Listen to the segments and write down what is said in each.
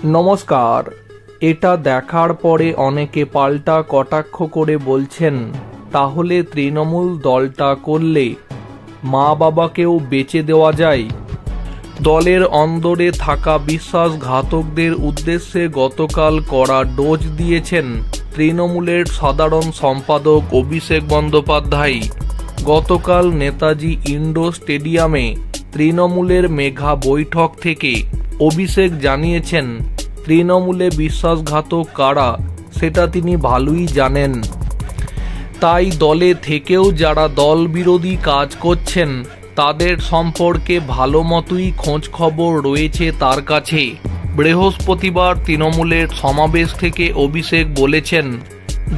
নমস্কার। এটা দেখার পরে অনেকে পাল্টা কটাক্ষ করে বলছেন, তাহলে তৃণমূল দলটা করলে মা বাবাকেও বেচে দেওয়া যায়। দলের অন্দরে থাকা বিশ্বাসঘাতকদের উদ্দেশ্যে গতকাল কড়া ডোজ দিয়েছেন তৃণমূলের সাধারণ সম্পাদক অভিষেক বন্দ্যোপাধ্যায়। গতকাল নেতাজি ইন্ডোর স্টেডিয়ামে তৃণমূলের মেগা বৈঠক থেকে অভিষেক জানিয়েছেন, তৃণমূলে বিশ্বাসঘাতক কারা সেটা তিনি ভালোই জানেন। তাই দলে থেকেও যারা দল বিরোধী কাজ করছেন তাদের সম্পর্কে ভালো মতোই খোঁজ খবর রয়েছে তার কাছে। বৃহস্পতিবার তৃণমূলের সমাবেশ থেকে অভিষেক বলেছেন,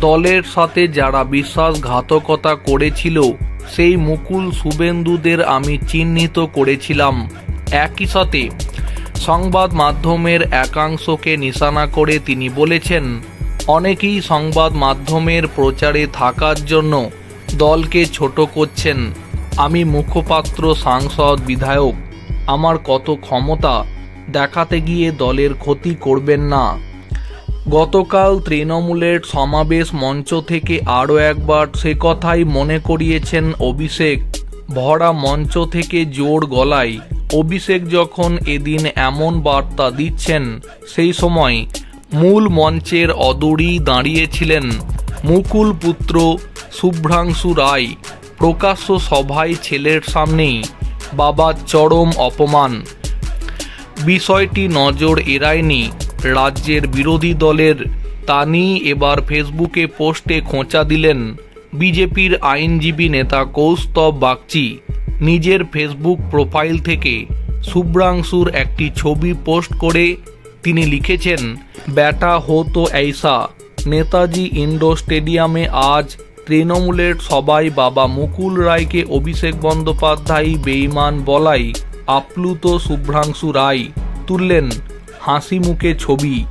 দলের সাথে যারা বিশ্বাসঘাতকতা করেছিল সেই মুকুল শুভেন্দুদের আমি চিহ্নিত করেছিলাম। একই সাথে সংবাদ মাধ্যমের একাংশকে নিশানা করে তিনি বলেছেন, অনেকেই সংবাদ মাধ্যমের প্রচারে থাকার জন্য দলকে ছোট করছেন। আমি মুখপাত্র, সাংসদ, বিধায়ক, আমার কত ক্ষমতা দেখাতে গিয়ে দলের ক্ষতি করবেন না। গতকাল তৃণমূলের সমাবেশ মঞ্চ থেকে আরও একবার সে কথাই মনে করিয়েছেন অভিষেক। ভরা মঞ্চ থেকে জোর গলায় অভিষেক যখন এদিন এমন বার্তা দিচ্ছেন, সেই সময় মূল মঞ্চের অদূরেই দাঁড়িয়েছিলেন মুকুল পুত্র শুভ্রাংশু রায়। প্রকাশ্য সভায় ছেলের সামনেই বাবার চরম অপমান। বিষয়টি নজর এড়ায়নি রাজ্যের বিরোধী দলের। তা নিয়ে এবার ফেসবুকে পোস্টে খোঁচা দিলেন বিজেপির আইনজীবী নেতা কৌস্তব বাগচি। নিজের ফেসবুক প্রোফাইল থেকে শুভ্রাংশুর একটি ছবি পোস্ট করে তিনি লিখেছেন, বেটা হো তো ऐसा। নেতাজি ইন্ডোর স্টেডিয়ামে আজ তৃণমূলের সবাই বাবা মুকুল রায়কে অভিষেক বন্দ্যোপাধ্যায় বেঈমান বলাই আপ্লুত শুভ্রাংশু রায় তুললেন হাসি মুখে ছবি।